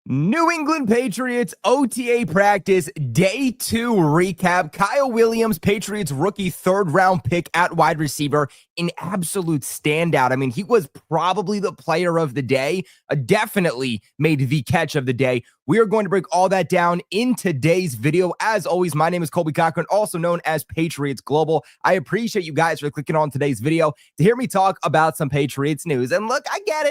New England Patriots OTA practice day 2 recap. Kyle Williams, Patriots rookie third-round pick at wide receiver, an absolute standout. I mean, he was probably the player of the day, definitely made the catch of the day. We are going to break all that down in today's video. As always, my name is Colby Cochran, also known as Patriots Global. I appreciate you guys for clicking on today's video to hear me talk about some Patriots news. And look, I get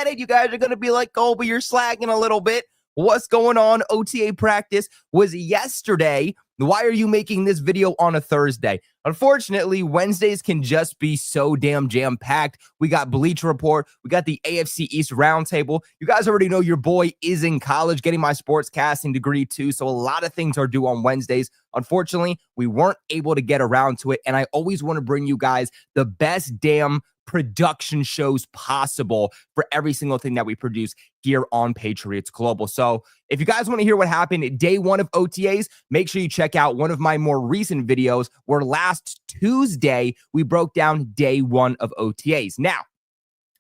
it. You guys are going to be like, Colby, you're slacking a little bit. What's going on? OTA practice was yesterday. Why are you making this video on a Thursday? Unfortunately, Wednesdays can just be so damn jam-packed. We got Bleacher Report. We got the AFC East Roundtable. You guys already know your boy is in college getting my sportscasting degree too, so a lot of things are due on Wednesdays. Unfortunately, we weren't able to get around to it, and I always want to bring you guys the best damn production shows possible for every single thing that we produce here on Patriots Global. So if you guys want to hear what happened day 1 of OTAs, make sure you check out one of my more recent videos where last Tuesday we broke down day 1 of OTAs. Now,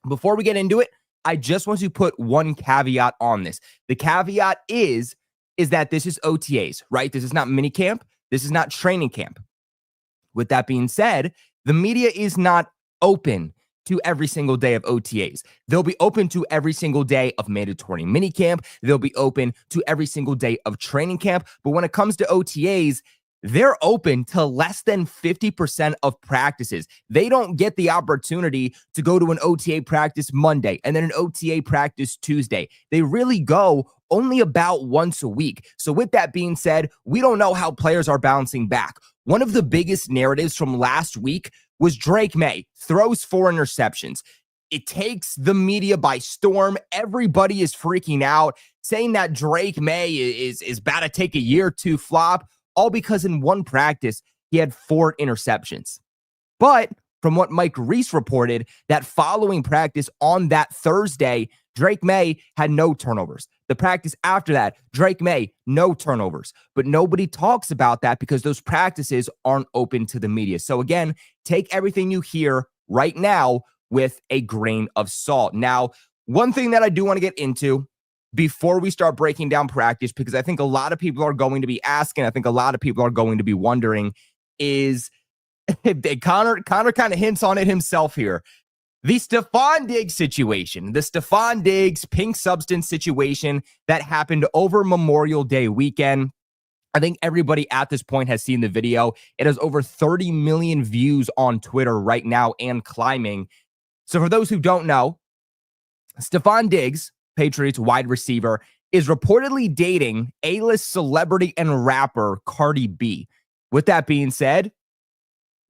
before we get into it, I just want to put one caveat on this. The caveat is that this is OTAs, right? This is not minicamp. This is not training camp. With that being said, the media is not open to every single day of OTAs. They'll be open to every single day of mandatory minicamp. They'll be open to every single day of training camp. But when it comes to OTAs, they're open to less than 50% of practices. They don't get the opportunity to go to an OTA practice Monday and then an OTA practice Tuesday. They really go only about once a week. So with that being said, we don't know how players are bouncing back. One of the biggest narratives from last week was Drake May throws 4 interceptions. It takes the media by storm. Everybody is freaking out, saying that Drake May is about to take a year to flop, all because in one practice, he had 4 interceptions. But from what Mike Reese reported, that following practice on that Thursday, Drake May had no turnovers. The practice after that, Drake May, no turnovers. But nobody talks about that because those practices aren't open to the media. So again, take everything you hear right now with a grain of salt. Now, one thing that I do want to get into before we start breaking down practice, because I think a lot of people are going to be asking, I think a lot of people are going to be wondering, is Connor kind of hints on it himself here. The Stefon Diggs situation, the Stefon Diggs pink substance situation that happened over Memorial Day weekend. I think everybody at this point has seen the video. It has over 30 million views on Twitter right now and climbing. So for those who don't know, Stefon Diggs, Patriots wide receiver, is reportedly dating A-list celebrity and rapper Cardi B. With that being said,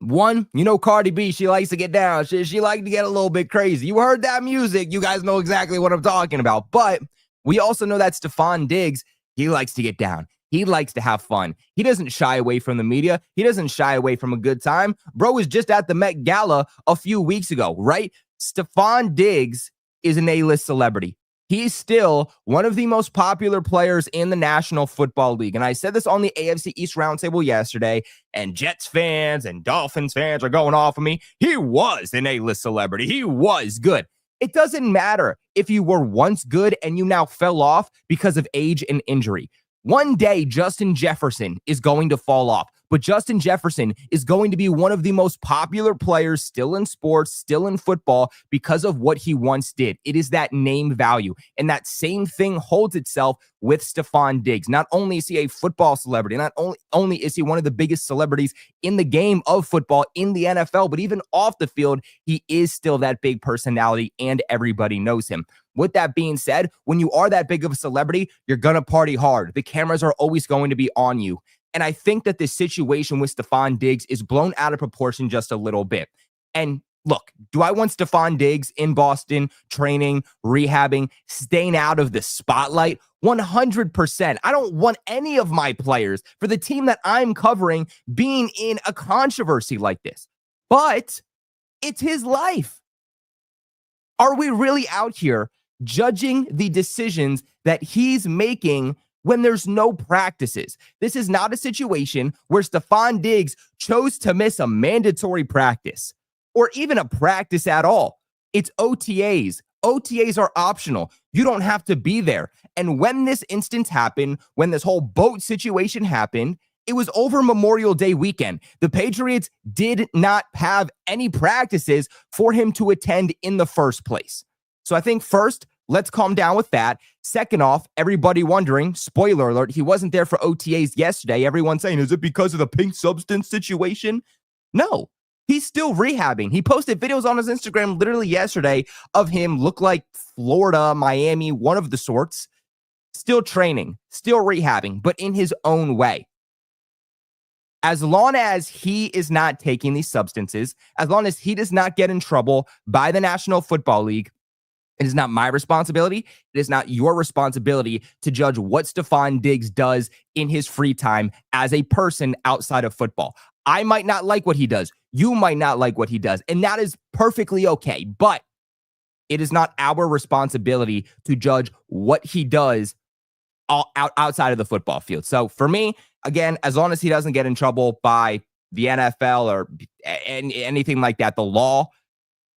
one, you know Cardi B, she likes to get down. She likes to get a little bit crazy. You heard that music. You guys know exactly what I'm talking about. But we also know that Stefon Diggs, he likes to get down. He likes to have fun. He doesn't shy away from the media. He doesn't shy away from a good time. Bro was just at the Met Gala a few weeks ago, right? Stefon Diggs is an A-list celebrity. He's still one of the most popular players in the National Football League. And I said this on the AFC East Roundtable yesterday, and Jets fans and Dolphins fans are going off of me. He was an A-list celebrity. He was good. It doesn't matter if you were once good and you now fell off because of age and injury. One day, Justin Jefferson is going to fall off, but Justin Jefferson is going to be one of the most popular players still in sports, still in football, because of what he once did. It is that name value, and that same thing holds itself with Stefon Diggs. Not only is he a football celebrity, not only is he one of the biggest celebrities in the game of football in the NFL, but even off the field, he is still that big personality, and everybody knows him. With that being said, when you are that big of a celebrity, you're going to party hard. The cameras are always going to be on you. And I think that this situation with Stefon Diggs is blown out of proportion just a little bit. And look, do I want Stefon Diggs in Boston training, rehabbing, staying out of the spotlight? 100%. I don't want any of my players for the team that I'm covering being in a controversy like this. But it's his life. Are we really out here judging the decisions that he's making when there's no practices? This is not a situation where Stefon Diggs chose to miss a mandatory practice or even a practice at all. It's OTAs, OTAs are optional. You don't have to be there. And when this instance happened, when this whole boat situation happened, it was over Memorial Day weekend. The Patriots did not have any practices for him to attend in the first place. So I think first, let's calm down with that. Second off, everybody wondering, spoiler alert, he wasn't there for OTAs yesterday. Everyone saying, is it because of the pink substance situation? No, he's still rehabbing. He posted videos on his Instagram literally yesterday of him look like Florida, Miami, one of the sorts, still training, still rehabbing, but in his own way. As long as he is not taking these substances, as long as he does not get in trouble by the National Football League, it is not my responsibility. It is not your responsibility to judge what Stefon Diggs does in his free time as a person outside of football. I might not like what he does. You might not like what he does. And that is perfectly okay. But it is not our responsibility to judge what he does outside of the football field. So for me, again, as long as he doesn't get in trouble by the NFL or anything like that, the law,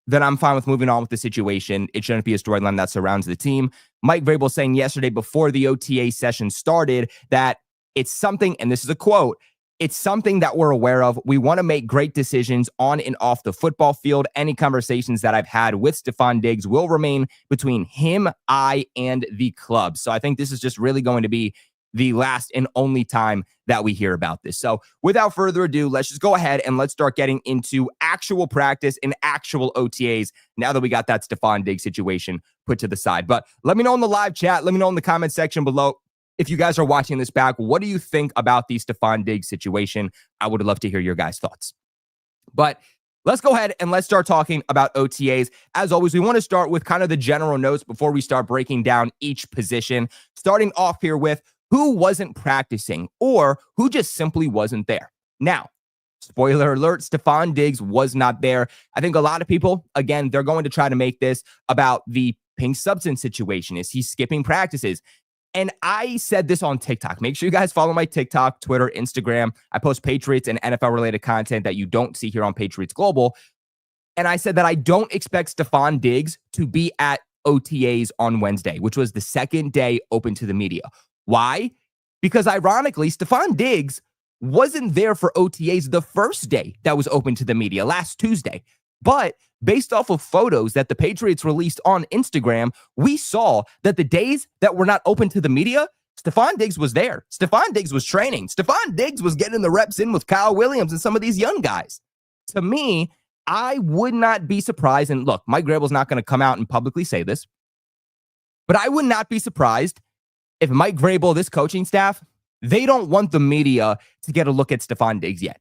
then I'm fine with moving on with the situation. It shouldn't be a storyline that surrounds the team. Mike Vrabel saying yesterday before the OTA session started that it's something, and this is a quote, it's something that we're aware of. We want to make great decisions on and off the football field. Any conversations that I've had with Stefon Diggs will remain between him, I, and the club. So I think this is just really going to be the last and only time that we hear about this. So without further ado, let's just go ahead and let's start getting into actual practice and actual OTAs now that we got that Stefon Diggs situation put to the side. But let me know in the live chat. Let me know in the comment section below. If you guys are watching this back, what do you think about the Stefon Diggs situation? I would love to hear your guys' thoughts. But let's go ahead and let's start talking about OTAs. As always, we want to start with kind of the general notes before we start breaking down each position. Starting off here with who wasn't practicing or who just simply wasn't there. Now, spoiler alert, Stefon Diggs was not there. I think a lot of people, again, they're going to try to make this about the pink substance situation. Is he skipping practices? And I said this on TikTok. Make sure you guys follow my TikTok, Twitter, Instagram. I post Patriots and NFL-related content that you don't see here on Patriots Global. And I said that I don't expect Stefon Diggs to be at OTAs on Wednesday, which was the second day open to the media. Why? Because ironically, Stefon Diggs wasn't there for OTAs the first day that was open to the media, last Tuesday. But based off of photos that the Patriots released on Instagram, we saw that the days that were not open to the media, Stefon Diggs was there. Stefon Diggs was training. Stefon Diggs was getting the reps in with Kyle Williams and some of these young guys. To me, I would not be surprised. And look, Mike Vrabel's not going to come out and publicly say this, but I would not be surprised if Mike Vrabel, this coaching staff, they don't want the media to get a look at Stefon Diggs yet.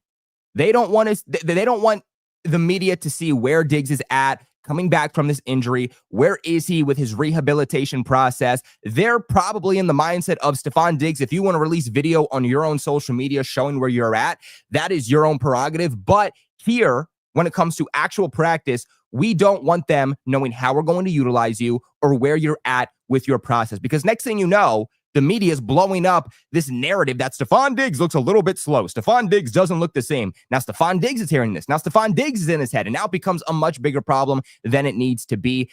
They don't want the media to see where Diggs is at, coming back from this injury. Where is he with his rehabilitation process? They're probably in the mindset of Stefon Diggs. If you want to release video on your own social media showing where you're at, that is your own prerogative. But here, when it comes to actual practice, we don't want them knowing how we're going to utilize you or where you're at with your process. Because next thing you know, the media is blowing up this narrative that Stefon Diggs looks a little bit slow. Stefon Diggs doesn't look the same. Now Stefon Diggs is hearing this. Now Stefon Diggs is in his head, and now it becomes a much bigger problem than it needs to be.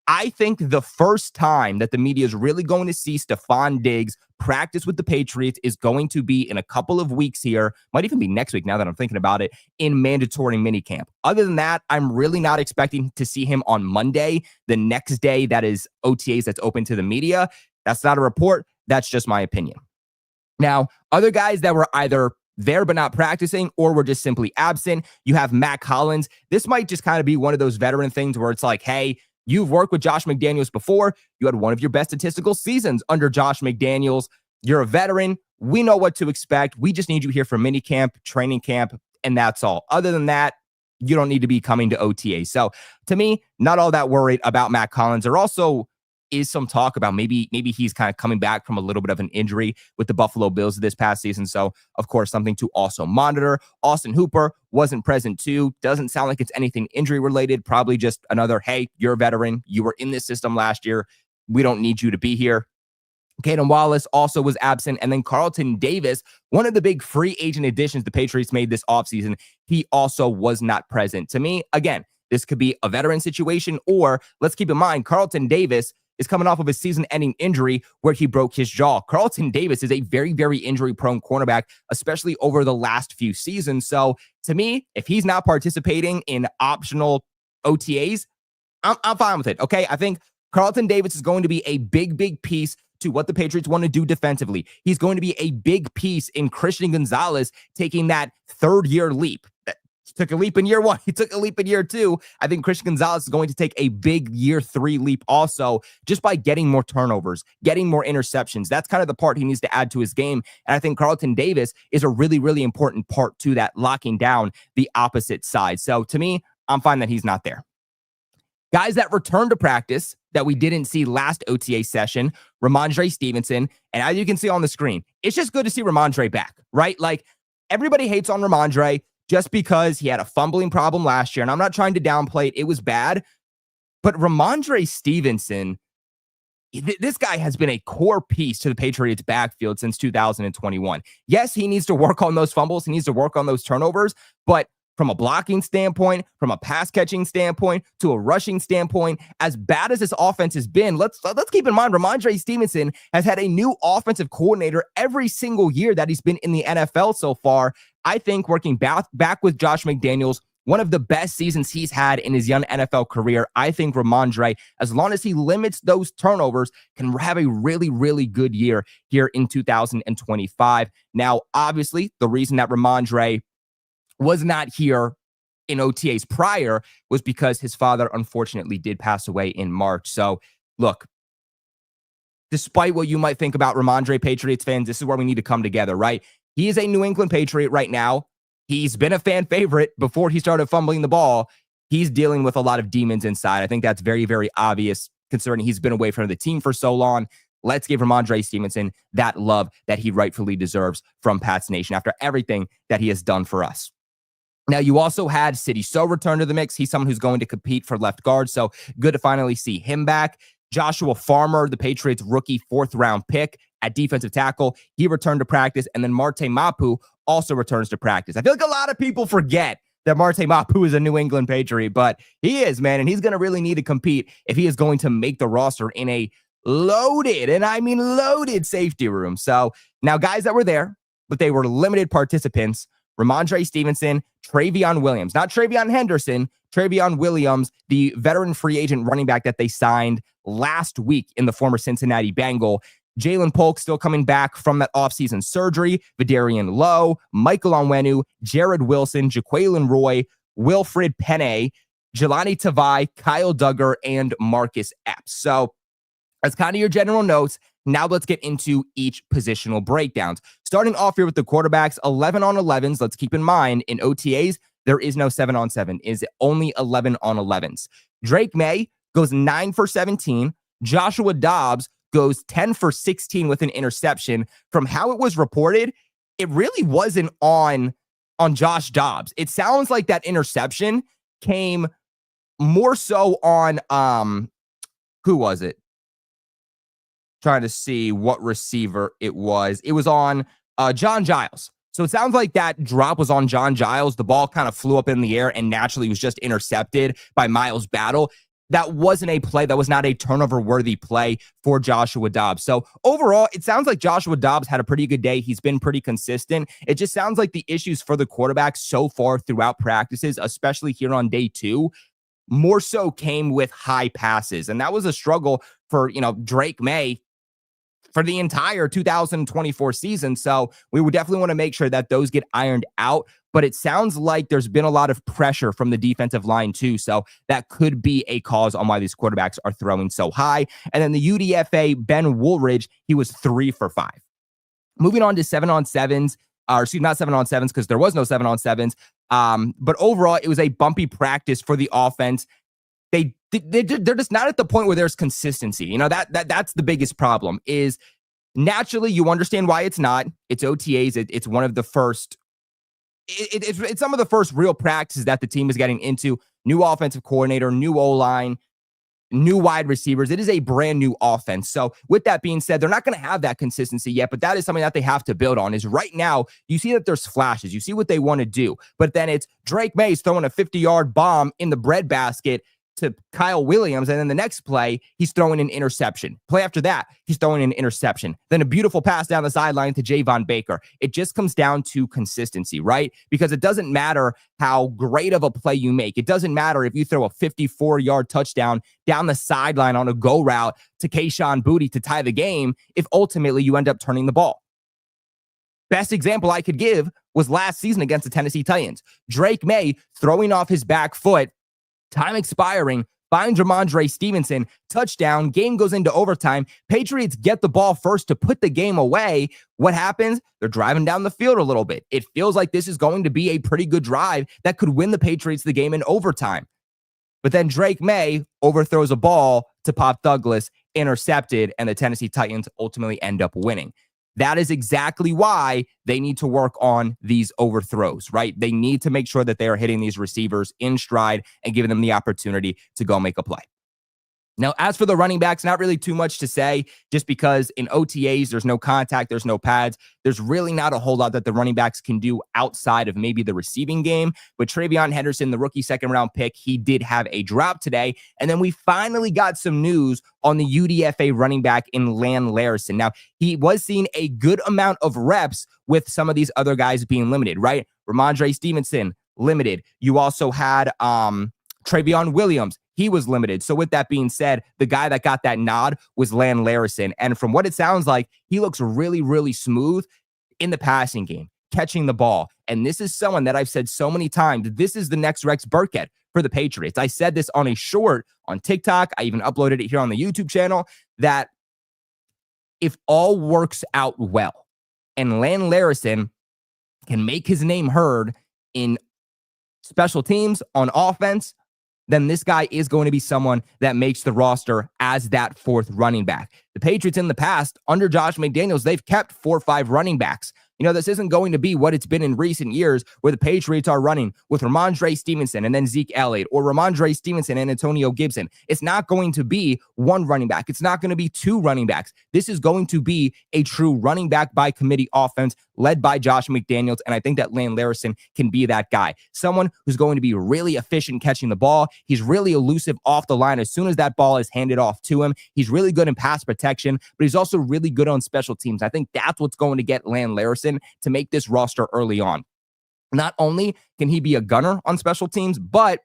I think the first time that the media is really going to see Stefon Diggs practice with the Patriots is going to be in a couple of weeks here. Might even be next week now that I'm thinking about it, in mandatory minicamp. Other than that, I'm really not expecting to see him on Monday, the next day that is OTAs that's open to the media. That's not a report. That's just my opinion. Now, other guys that were either there but not practicing or were just simply absent, you have Matt Collins. This might just kind of be one of those veteran things where it's like, hey, you've worked with Josh McDaniels before. You had one of your best statistical seasons under Josh McDaniels. You're a veteran. We know what to expect. We just need you here for minicamp, training camp, and that's all. Other than that, you don't need to be coming to OTA. So to me, not all that worried about Matt Collins. There also is some talk about maybe he's kind of coming back from a little bit of an injury with the Buffalo Bills this past season. So, of course, something to also monitor. Austin Hooper wasn't present too. Doesn't sound like it's anything injury related. Probably just another, hey, you're a veteran. You were in this system last year. We don't need you to be here. Caden Wallace also was absent. And then Carlton Davis, one of the big free agent additions the Patriots made this offseason, he also was not present. To me, again, This could be a veteran situation, or let's keep in mind, Carlton Davis is coming off of a season-ending injury where he broke his jaw. Carlton Davis is a very, very injury-prone cornerback, especially over the last few seasons. So to me, if he's not participating in optional OTAs, I'm fine with it. Okay. I think Carlton Davis is going to be a big, big piece to what the Patriots want to do defensively. He's going to be a big piece in Christian Gonzalez taking that third-year leap. He took a leap in year one. He took a leap in year two. I think Christian Gonzalez is going to take a big year three leap also, just by getting more turnovers, getting more interceptions. That's kind of the part he needs to add to his game. And I think Carlton Davis is a really, really important part to that, locking down the opposite side. So to me, I'm fine that he's not there. Guys that returned to practice that we didn't see last OTA session, Ramondre Stevenson. And as you can see on the screen, it's just good to see Ramondre back, right? Like, everybody hates on Ramondre just because he had a fumbling problem last year. And I'm not trying to downplay it. It was bad. But Ramondre Stevenson, this guy has been a core piece to the Patriots backfield since 2021. Yes, he needs to work on those fumbles. He needs to work on those turnovers. But from a blocking standpoint, from a pass catching standpoint, to a rushing standpoint, as bad as this offense has been, let's keep in mind, Ramondre Stevenson has had a new offensive coordinator every single year that he's been in the NFL so far. I think working back with Josh McDaniels, one of the best seasons he's had in his young NFL career. I think Ramondre, as long as he limits those turnovers, can have a really, really good year here in 2025. Now, obviously, the reason that Ramondre was not here in OTAs prior was because his father unfortunately did pass away in March. So look, despite what you might think about Ramondre, Patriots fans, this is where we need to come together, right? He is a New England Patriot right now. He's been a fan favorite before he started fumbling the ball. He's dealing with a lot of demons inside. I think that's very, very obvious considering he's been away from the team for so long. Let's give Ramondre Stevenson that love that he rightfully deserves from Pats Nation after everything that he has done for us. Now, you also had City So return to the mix. He's someone who's going to compete for left guard, so good to finally see him back. Joshua Farmer, the Patriots rookie fourth-round pick at defensive tackle, he returned to practice, and then Marte Mapu also returns to practice. I feel like a lot of people forget that Marte Mapu is a New England Patriot, but he is, man, and he's going to really need to compete if he is going to make the roster in a loaded, and I mean loaded, safety room. So now guys that were there, but they were limited participants, Ramondre Stevenson, Travion Williams, not Travion Henderson, Travion Williams, the veteran free agent running back that they signed last week in the former Cincinnati Bengal. Jalen Polk still coming back from that offseason surgery. Vidarian Lowe, Michael Onwenu, Jared Wilson, Jaquelin Roy, Wilfred Penne, Jelani Tavai, Kyle Duggar, and Marcus Epps. So that's kind of your general notes. Now let's get into each positional breakdowns. Starting off here with the quarterbacks, 11 on 11s. Let's keep in mind, in OTAs, there is no 7-on-7. It is only 11 on 11s. Drake May goes 9 for 17. Joshua Dobbs goes 10 for 16 with an interception. From how it was reported, it really wasn't on Josh Dobbs. It sounds like that interception came more so on, who was it? Trying to see what receiver it was. It was on John Giles. So it sounds like that drop was on John Giles. The ball kind of flew up in the air and naturally was just intercepted by Miles Battle. That wasn't a play. That was not a turnover-worthy play for Joshua Dobbs. So overall, it sounds like Joshua Dobbs had a pretty good day. He's been pretty consistent. It just sounds like the issues for the quarterback so far throughout practices, especially here on day 2, more so came with high passes. And that was a struggle for, Drake May for the entire 2024 season. So we would definitely want to make sure that those get ironed out. But it sounds like there's been a lot of pressure from the defensive line too. So that could be a cause on why these quarterbacks are throwing so high. And then the UDFA, Ben Woolridge, he was 3 for 5. Moving on to 7-on-7s, not 7-on-7s because there was no 7-on-7s. But overall, it was a bumpy practice for the offense. They're just not at the point where there's consistency. That's the biggest problem is naturally you understand why it's not. It's OTAs. It's one of the first. It's some of the first real practices that the team is getting into. New offensive coordinator, new O-line. new wide receivers. It is a brand new offense. So with that being said, they're not going to have that consistency yet, but that is something that they have to build on. Is right now, you see that there's flashes. You see what they want to do, but then it's Drake Maye's throwing a 50-yard bomb in the breadbasket to Kyle Williams, and then the next play, he's throwing an interception. Play after that, he's throwing an interception. Then a beautiful pass down the sideline to Javon Baker. It just comes down to consistency, right? Because it doesn't matter how great of a play you make. It doesn't matter if you throw a 54-yard touchdown down the sideline on a go route to Kayshon Boutte to tie the game if ultimately you end up turning the ball. Best example I could give was last season against the Tennessee Titans. Drake Maye throwing off his back foot, time expiring, finds Ramondre Stevenson, touchdown, game goes into overtime. Patriots get the ball first to put the game away. What happens? They're driving down the field a little bit. It feels like this is going to be a pretty good drive that could win the Patriots the game in overtime. But then Drake Maye overthrows a ball to Pop Douglas, intercepted, and the Tennessee Titans ultimately end up winning. That is exactly why they need to work on these overthrows, right? They need to make sure that they are hitting these receivers in stride and giving them the opportunity to go make a play. Now, as for the running backs, not really too much to say, just because in OTAs, there's no contact, there's no pads. There's really not a whole lot that the running backs can do outside of maybe the receiving game. But Travion Henderson, the rookie second-round pick, he did have a drop today. And then we finally got some news on the UDFA running back in Lan Larison. Now, he was seeing a good amount of reps with some of these other guys being limited, right? Ramondre Stevenson, limited. You also had Travion Williams. He was limited. So with that being said, the guy that got that nod was Lan Larison. And from what it sounds like, he looks really, really smooth in the passing game, catching the ball. And this is someone that I've said so many times, this is the next Rex Burkhead for the Patriots. I said this on a short on TikTok. I even uploaded it here on the YouTube channel, that if all works out well and Lan Larison can make his name heard in special teams, on offense, then this guy is going to be someone that makes the roster as that fourth running back. The Patriots in the past, under Josh McDaniels, they've kept 4 or 5 running backs. You know, this isn't going to be what it's been in recent years where the Patriots are running with Ramondre Stevenson and then Zeke Elliott, or Ramondre Stevenson and Antonio Gibson. It's not going to be one running back. It's not going to be 2 running backs. This is going to be a true running back by committee offense led by Josh McDaniels, and I think that Lan Larison can be that guy. Someone who's going to be really efficient catching the ball. He's really elusive off the line as soon as that ball is handed off to him. He's really good in pass protection, but he's also really good on special teams. I think that's what's going to get Lan Larison to make this roster early on. Not only can he be a gunner on special teams, but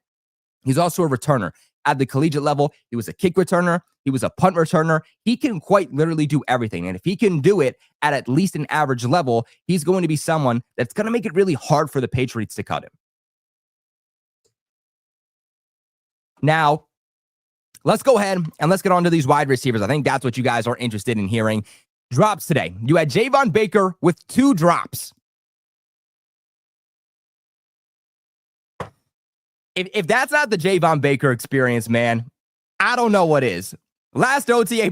he's also a returner. At the collegiate level, he was a kick returner. He was a punt returner. He can quite literally do everything. And if he can do it at least an average level, he's going to be someone that's going to make it really hard for the Patriots to cut him. Now, let's go ahead and let's get on to these wide receivers. I think that's what you guys are interested in hearing. Drops today. You had Javon Baker with 2 drops. If that's not the Javon Baker experience, man, I don't know what is. Last OTA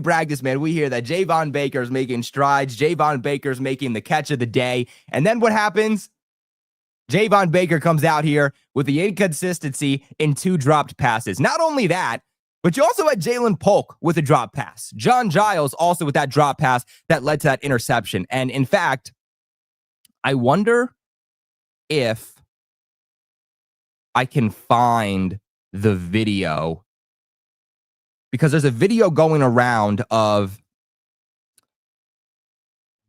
practice, man, we hear that Javon Baker's making strides. Javon Baker's making the catch of the day. And then what happens? Javon Baker comes out here with the inconsistency in 2 dropped passes. Not only that, but you also had Jalen Polk with a drop pass. John Giles also with that drop pass that led to that interception. And in fact, I wonder if I can find the video, because there's a video going around of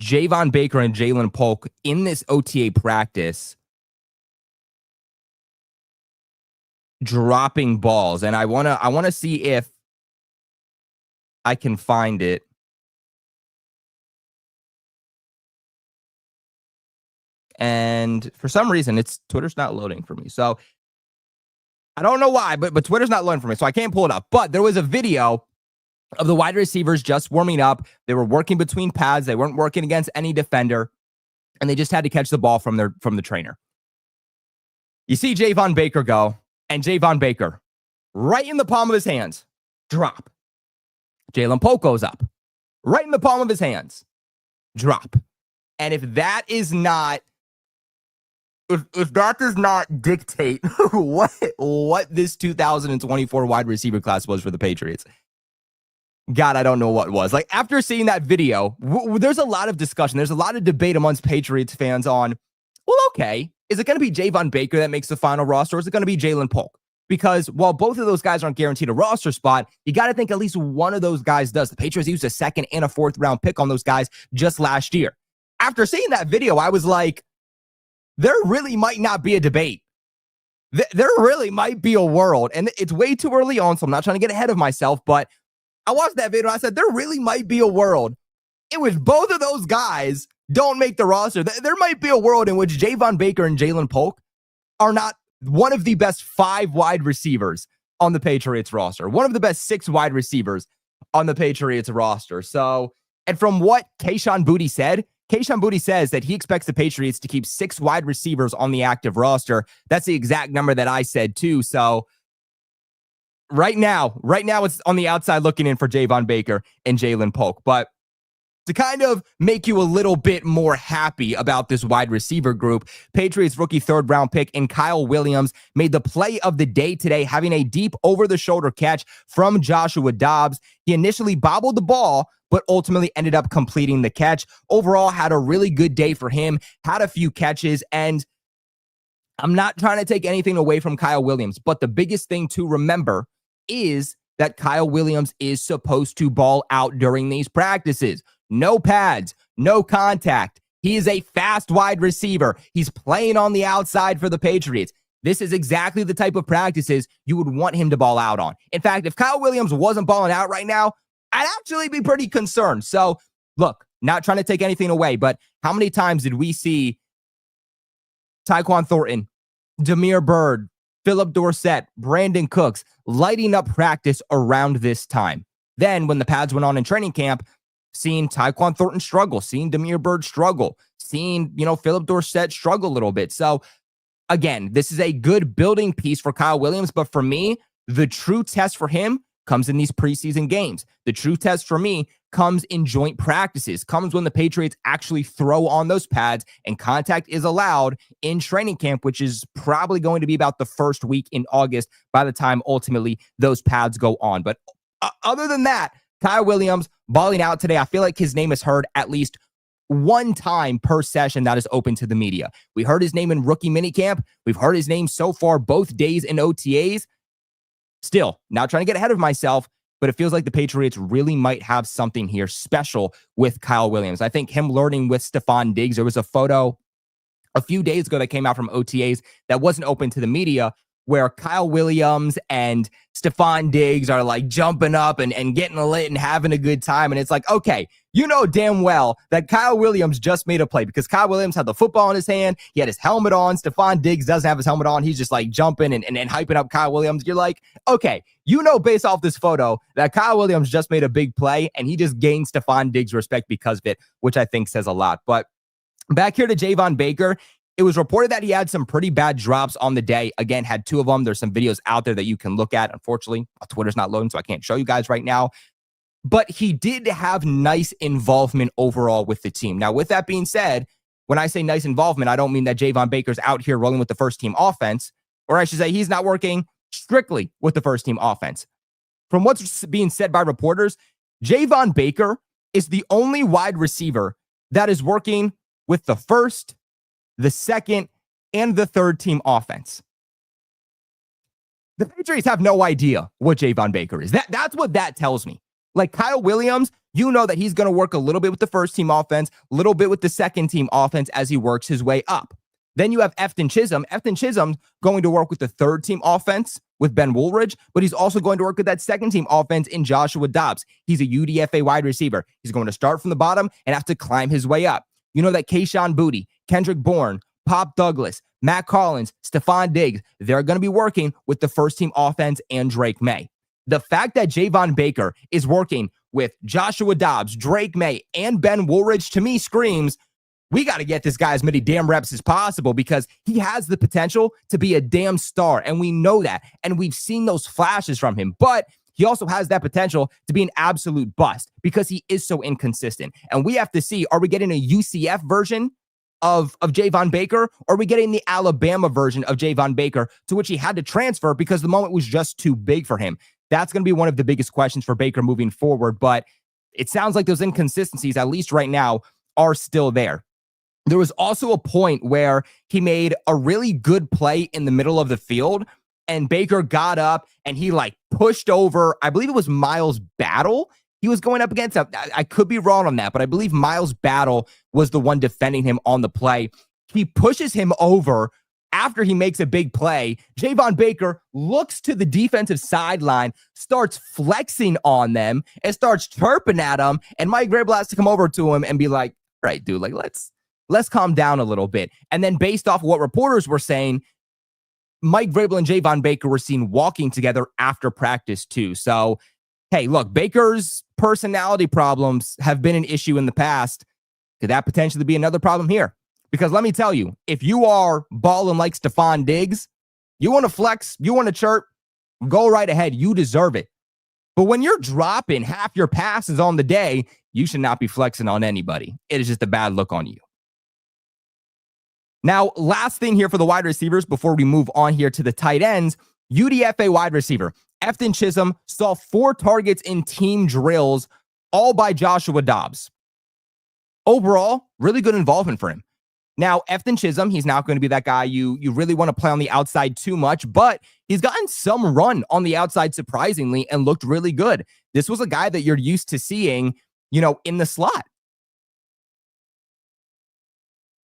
Javon Baker and Jalen Polk in this OTA practice dropping balls, and I want to see if I can find it. And for some reason, Twitter's not loading for me. So I don't know why, but Twitter's not loading for me, so I can't pull it up. But there was a video of the wide receivers just warming up. They were working between pads. They weren't working against any defender, and they just had to catch the ball from the trainer. You see Javon Baker go, and Javon Baker, right in the palm of his hands, drop. Jalen Polk goes up, right in the palm of his hands, drop. And if that is not if that does not dictate what this 2024 wide receiver class was for the Patriots, God, I don't know what was. Like, after seeing that video, there's a lot of discussion. There's a lot of debate amongst Patriots fans on, well, okay, is it going to be Javon Baker that makes the final roster, or is it going to be Jalen Polk? Because while both of those guys aren't guaranteed a roster spot, you got to think at least one of those guys does. The Patriots used a second and a fourth round pick on those guys just last year. After seeing that video, I was like, there really might not be a debate. There really might be a world, and it's way too early on, so I'm not trying to get ahead of myself, but I watched that video and I said, there really might be a world in which both of those guys don't make the roster. There might be a world in which Javon Baker and Jalen Polk are not one of the best 5 wide receivers on the Patriots roster, one of the best 6 wide receivers on the Patriots roster. So, and from what Kayshon Boutte said, Kayshon Boutte says that he expects the Patriots to keep 6 wide receivers on the active roster. That's the exact number that I said too. So right now it's on the outside looking in for Javon Baker and Jalen Polk. But to kind of make you a little bit more happy about this wide receiver group, Patriots rookie 3rd round pick and Kyle Williams made the play of the day today, having a deep over-the-shoulder catch from Joshua Dobbs. He initially bobbled the ball, but ultimately ended up completing the catch. Overall, had a really good day for him, had a few catches, and I'm not trying to take anything away from Kyle Williams, but the biggest thing to remember is that Kyle Williams is supposed to ball out during these practices. No pads, no contact. He is a fast wide receiver. He's playing on the outside for the Patriots. This is exactly the type of practices you would want him to ball out on. In fact, if Kyle Williams wasn't balling out right now, I'd actually be pretty concerned. So, look, not trying to take anything away, but how many times did we see Tyquan Thornton, Damiere Byrd, Philip Dorsett, Brandon Cooks lighting up practice around this time? Then when the pads went on in training camp, seeing Tyquan Thornton struggle, seeing Damiere Byrd struggle, seeing, Philip Dorsett struggle a little bit. So again, this is a good building piece for Kyle Williams, but for me, the true test for him comes in these preseason games. The true test for me comes in joint practices, comes when the Patriots actually throw on those pads and contact is allowed in training camp, which is probably going to be about the first week in August by the time ultimately those pads go on. But other than that, Kyle Williams balling out today. I feel like his name is heard at least one time per session that is open to the media. We heard his name in rookie minicamp. We've heard his name so far both days in OTAs. Still, not trying to get ahead of myself, but it feels like the Patriots really might have something here special with Kyle Williams. I think him learning with Stefon Diggs, there was a photo a few days ago that came out from OTAs that wasn't open to the media, where Kyle Williams and Stefon Diggs are like jumping up and getting lit and having a good time. And it's like, okay, you know damn well that Kyle Williams just made a play because Kyle Williams had the football in his hand. He had his helmet on. Stefon Diggs doesn't have his helmet on. He's just like jumping and hyping up Kyle Williams. You're like, okay, based off this photo that Kyle Williams just made a big play and he just gained Stefon Diggs' respect because of it, which I think says a lot. But back here to Javon Baker, it was reported that he had some pretty bad drops on the day. Again, had 2 of them. There's some videos out there that you can look at. Unfortunately, Twitter's not loading, so I can't show you guys right now. But he did have nice involvement overall with the team. Now, with that being said, when I say nice involvement, I don't mean that Javon Baker's out here rolling with the first team offense, or I should say he's not working strictly with the first team offense. From what's being said by reporters, Javon Baker is the only wide receiver that is working with the first, the second, and the third team offense. The Patriots have no idea what Javon Baker is. That's what that tells me. Like Kyle Williams, you know that he's going to work a little bit with the first team offense, a little bit with the second team offense as he works his way up. Then you have Efton Chisum. Efton Chisum's going to work with the third team offense with Ben Woolridge, but he's also going to work with that second team offense in Joshua Dobbs. He's a UDFA wide receiver. He's going to start from the bottom and have to climb his way up. You know that Kayshon Boutte, Kendrick Bourne, Pop Douglas, Matt Collins, Stefon Diggs, they're going to be working with the first team offense and Drake May. The fact that Javon Baker is working with Joshua Dobbs, Drake May, and Ben Woolridge, to me screams, we got to get this guy as many damn reps as possible because he has the potential to be a damn star. And we know that. And we've seen those flashes from him. But he also has that potential to be an absolute bust because he is so inconsistent. And we have to see, are we getting a UCF version of Javon Baker, or are we getting the Alabama version of Javon Baker, to which he had to transfer because the moment was just too big for him? That's going to be one of the biggest questions for Baker moving forward, but it sounds like those inconsistencies, at least right now, are still there. There was also a point where he made a really good play in the middle of the field, and Baker got up and he like pushed over, I believe it was Miles Battle. He was going up against, I could be wrong on that, but I believe Miles Battle was the one defending him on the play. He pushes him over after he makes a big play. Javon Baker looks to the defensive sideline, starts flexing on them, and starts chirping at them. And Mike Vrabel has to come over to him and be like, right, dude, like let's calm down a little bit. And then based off of what reporters were saying, Mike Vrabel and Javon Baker were seen walking together after practice too. So, hey, look, Baker's personality problems have been an issue in the past. Could that potentially be another problem here? Because let me tell you, if you are balling like Stefon Diggs, you want to flex, you want to chirp, go right ahead. You deserve it. But when you're dropping half your passes on the day, you should not be flexing on anybody. It is just a bad look on you. Now, last thing here for the wide receivers before we move on here to the tight ends, UDFA wide receiver Efton Chisum saw 4 targets in team drills, all by Joshua Dobbs. Overall, really good involvement for him. Now, Efton Chisum, he's not going to be that guy you really want to play on the outside too much, but he's gotten some run on the outside surprisingly and looked really good. This was a guy that you're used to seeing, in the slot.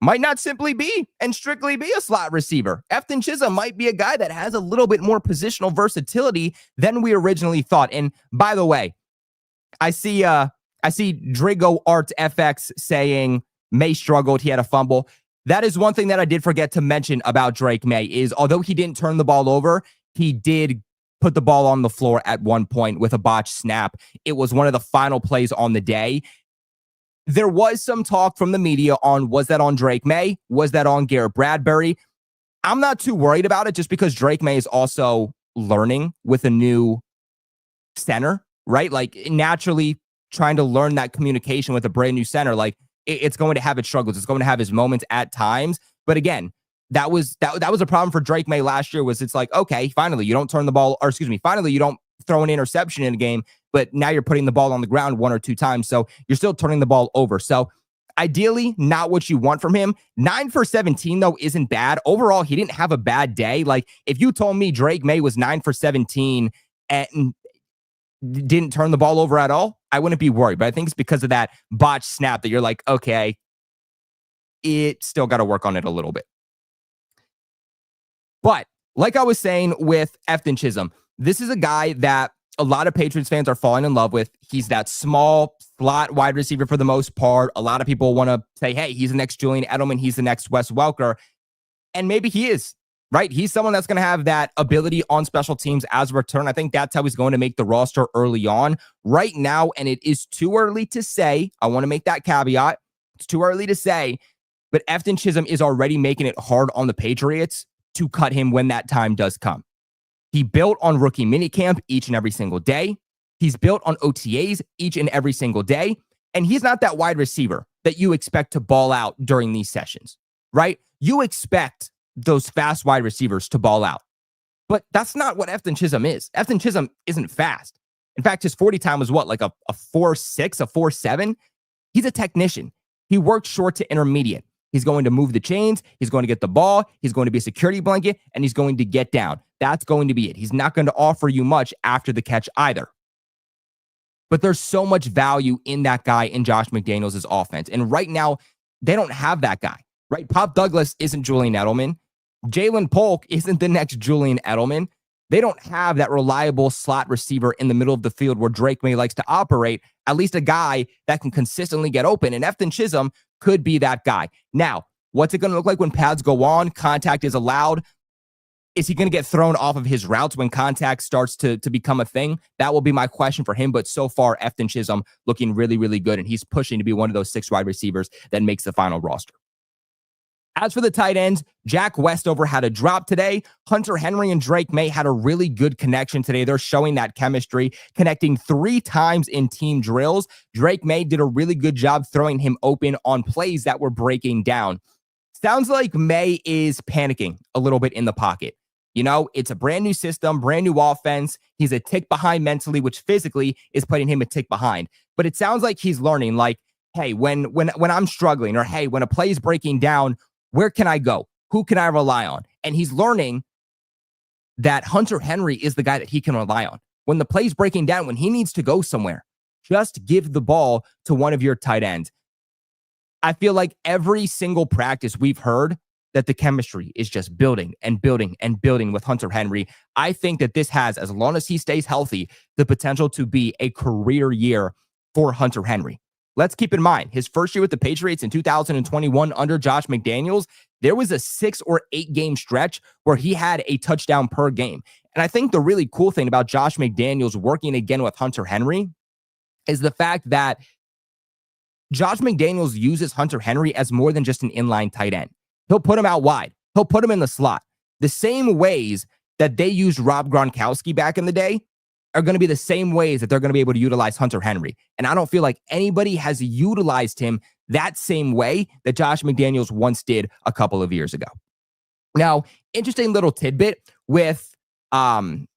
Might not simply be and strictly be a slot receiver. Efton Chisum might be a guy that has a little bit more positional versatility than we originally thought. And by the way, I see Drigo Art FX saying May struggled. He had a fumble. That is one thing that I did forget to mention about Drake May is although he didn't turn the ball over, he did put the ball on the floor at one point with a botched snap. It was one of the final plays on the day. There was some talk from the media on, was that on Drake May? Was that on Garrett Bradbury? I'm not too worried about it just because Drake May is also learning with a new center, right? Like naturally trying to learn that communication with a brand new center. Like it's going to have its struggles. It's going to have its moments at times. But again, that was a problem for Drake May last year was it's like, okay, finally you don't turn the ball, or excuse me, finally you don't throw an interception in a game, but now you're putting the ball on the ground 1 or 2 times. So you're still turning the ball over. So ideally, not what you want from him. 9 for 17, though, isn't bad. Overall, he didn't have a bad day. Like, if you told me Drake May was 9 for 17 and didn't turn the ball over at all, I wouldn't be worried. But I think it's because of that botched snap that you're like, okay, it still got to work on it a little bit. But like I was saying with Efton Chisum, this is a guy that a lot of Patriots fans are falling in love with. He's that small slot wide receiver for the most part. A lot of people want to say, hey, he's the next Julian Edelman. He's the next Wes Welker. And maybe he is, right? He's someone that's going to have that ability on special teams as a return. I think that's how he's going to make the roster early on. Right now, and it is too early to say, I want to make that caveat. It's too early to say, but Efton Chisum is already making it hard on the Patriots to cut him when that time does come. He built on rookie minicamp each and every single day. He's built on OTAs each and every single day. And he's not that wide receiver that you expect to ball out during these sessions, right? You expect those fast wide receivers to ball out. But that's not what Efton Chisum is. Efton Chisum isn't fast. In fact, his 40 time was what, like a 4.6, a 4.7? He's a technician. He works short to intermediate. He's going to move the chains. He's going to get the ball. He's going to be a security blanket, and he's going to get down. That's going to be it. He's not going to offer you much after the catch either. But there's so much value in that guy in Josh McDaniels' offense. And right now, they don't have that guy, right? Pop Douglas isn't Julian Edelman. Jalen Polk isn't the next Julian Edelman. They don't have that reliable slot receiver in the middle of the field where Drake May likes to operate, at least a guy that can consistently get open. And Efton Chisum could be that guy. Now, what's it going to look like when pads go on? Contact is allowed. Is he going to get thrown off of his routes when contact starts to become a thing? That will be my question for him. But so far, Efton Chisum looking really, really good. And he's pushing to be one of those 6 wide receivers that makes the final roster. As for the tight ends, Jack Westover had a drop today. Hunter Henry and Drake May had a really good connection today. They're showing that chemistry, connecting 3 times in team drills. Drake May did a really good job throwing him open on plays that were breaking down. Sounds like May is panicking a little bit in the pocket. You know, it's a brand new system, brand new offense. He's a tick behind mentally, which physically is putting him a tick behind. But it sounds like he's learning, like, hey, when I'm struggling, or hey, when a play is breaking down, where can I go? Who can I rely on? And he's learning that Hunter Henry is the guy that he can rely on. When the play's breaking down, when he needs to go somewhere, just give the ball to one of your tight ends. I feel like every single practice we've heard that the chemistry is just building and building and building with Hunter Henry. I think that this has, as long as he stays healthy, the potential to be a career year for Hunter Henry. Let's keep in mind, his first year with the Patriots in 2021 under Josh McDaniels, there was a 6 or 8 game stretch where he had a touchdown per game. And I think the really cool thing about Josh McDaniels working again with Hunter Henry is the fact that Josh McDaniels uses Hunter Henry as more than just an inline tight end. He'll put him out wide. He'll put him in the slot. The same ways that they used Rob Gronkowski back in the day are going to be the same ways that they're going to be able to utilize Hunter Henry. And I don't feel like anybody has utilized him that same way that Josh McDaniels once did a couple of years ago. Now, interesting little tidbit with Austin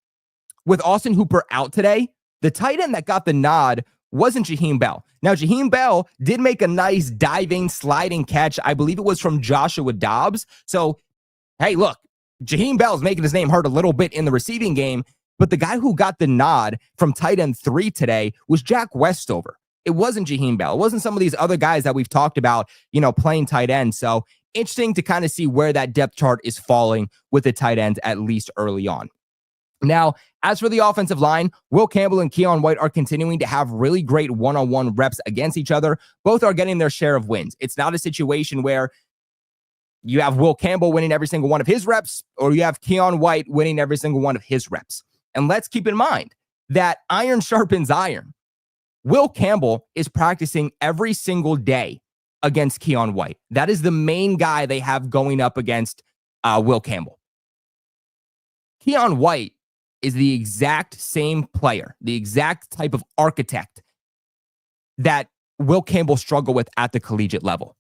Hooper out today, the tight end that got the nod wasn't Jaheim Bell. Now, Jaheim Bell did make a nice diving, sliding catch. I believe it was from Joshua Dobbs. So, hey, look, Jaheim Bell's making his name heard a little bit in the receiving game, but the guy who got the nod from tight end 3 today was Jack Westover. It wasn't Jaheim Bell. It wasn't some of these other guys that we've talked about, playing tight end. So, interesting to kind of see where that depth chart is falling with the tight ends, at least early on. Now, as for the offensive line, Will Campbell and Keion White are continuing to have really great one-on-one reps against each other. Both are getting their share of wins. It's not a situation where you have Will Campbell winning every single one of his reps, or you have Keion White winning every single one of his reps. And let's keep in mind that iron sharpens iron. Will Campbell is practicing every single day against Keion White. That is the main guy they have going up against Will Campbell. Keion White is the exact same player, the exact type of architect that Will Campbell struggled with at the collegiate level.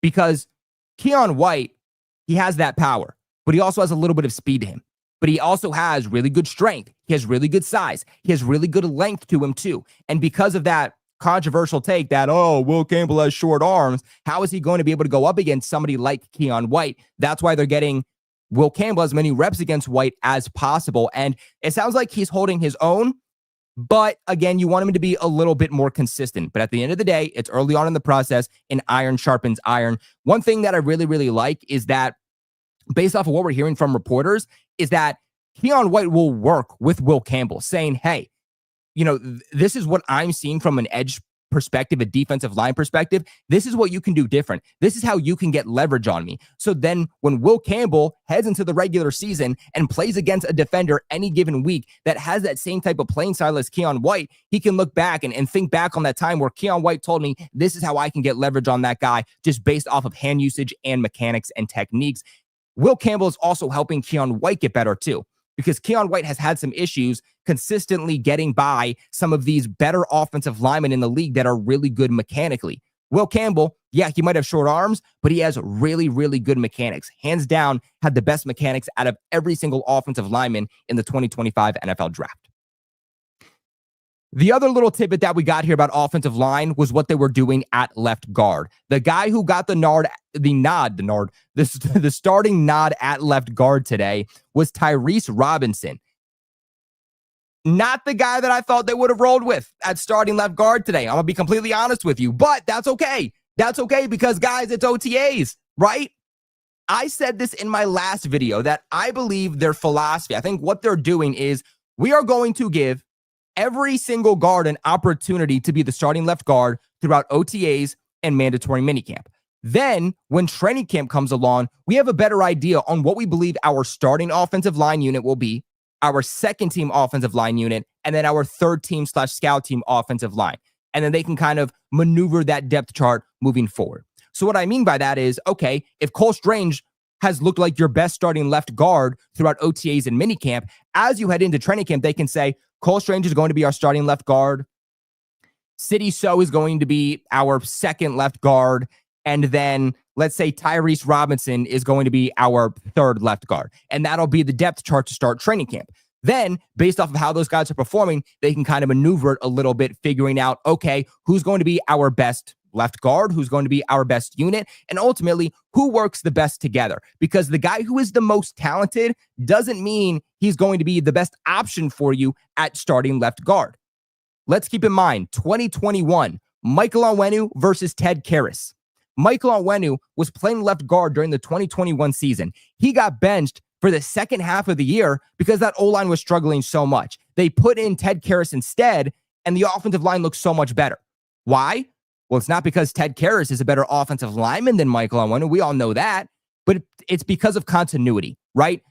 Because Keion White, he has that power, but he also has a little bit of speed to him. But he also has really good strength. He has really good size. He has really good length to him too. And because of that controversial take that, Will Campbell has short arms, how is he going to be able to go up against somebody like Keion White? That's why they're getting Will Campbell as many reps against White as possible. And it sounds like he's holding his own, but again, you want him to be a little bit more consistent. But at the end of the day, it's early on in the process, and iron sharpens iron. One thing that I really, really like is that, based off of what we're hearing from reporters, is that Keion White will work with Will Campbell, saying, hey, this is what I'm seeing from an edge perspective, a defensive line perspective. This is what you can do different. This is how you can get leverage on me. So then when Will Campbell heads into the regular season and plays against a defender any given week that has that same type of playing style as Keion White, he can look back and think back on that time where Keion White told me, this is how I can get leverage on that guy, just based off of hand usage and mechanics and techniques. Will Campbell is also helping Keion White get better too, because Keion White has had some issues consistently getting by some of these better offensive linemen in the league that are really good mechanically. Will Campbell, yeah, he might have short arms, but he has really, really good mechanics. Hands down, had the best mechanics out of every single offensive lineman in the 2025 NFL draft. The other little tidbit that we got here about offensive line was what they were doing at left guard. The guy who got the starting nod at left guard today was Tyrese Robinson. Not the guy that I thought they would have rolled with at starting left guard today. I'm going to be completely honest with you, but that's okay. That's okay because, guys, it's OTAs, right? I said this in my last video that I believe their philosophy, I think what they're doing is we are going to give every single guard an opportunity to be the starting left guard throughout OTAs and mandatory minicamp. Then, when training camp comes along, we have a better idea on what we believe our starting offensive line unit will be, our second team offensive line unit, and then our third team / scout team offensive line. And then they can kind of maneuver that depth chart moving forward. So what I mean by that is, okay, if Cole Strange has looked like your best starting left guard throughout OTAs and minicamp, as you head into training camp, they can say, Cole Strange is going to be our starting left guard. City So is going to be our second left guard. And then let's say Tyrese Robinson is going to be our third left guard, and that'll be the depth chart to start training camp. Then, based off of how those guys are performing, they can kind of maneuver it a little bit, figuring out, okay, who's going to be our best left guard, who's going to be our best unit, and ultimately, who works the best together. Because the guy who is the most talented doesn't mean he's going to be the best option for you at starting left guard. Let's keep in mind, 2021, Michael Onwenu versus Ted Karras. Michael Onwenu was playing left guard during the 2021 season. He got benched for the second half of the year because that O-line was struggling so much. They put in Ted Karras instead, and the offensive line looks so much better. Why? Well, it's not because Ted Karras is a better offensive lineman than Michael Onwenu. We all know that, but it's because of continuity, right?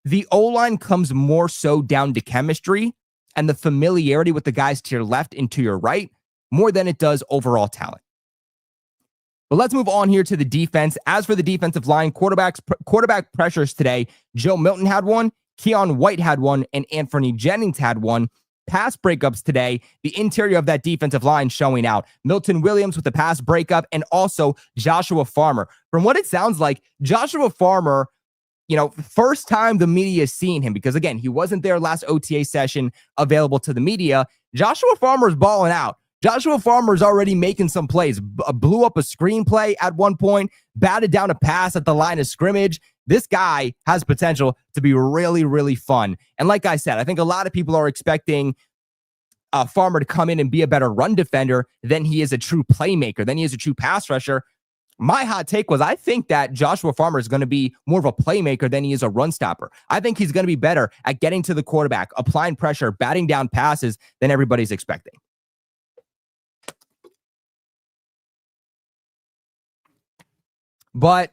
The O-line comes more so down to chemistry and the familiarity with the guys to your left and to your right more than it does overall talent. But let's move on here to the defense. As for the defensive line, quarterback pressures today, Joe Milton had one, Keon White had one, and Anthony Jennings had one. Pass breakups today, the interior of that defensive line showing out. Milton Williams with the pass breakup, and also Joshua Farmer. From what it sounds like, Joshua Farmer, first time the media is seeing him, because again, he wasn't there last OTA session available to the media. Joshua Farmer's balling out. Joshua Farmer's already making some plays, blew up a screenplay at one point, batted down a pass at the line of scrimmage. This guy has potential to be really, really fun. And like I said, I think a lot of people are expecting Farmer to come in and be a better run defender than he is a true playmaker, than he is a true pass rusher. My hot take was I think that Joshua Farmer is going to be more of a playmaker than he is a run stopper. I think he's going to be better at getting to the quarterback, applying pressure, batting down passes than everybody's expecting. But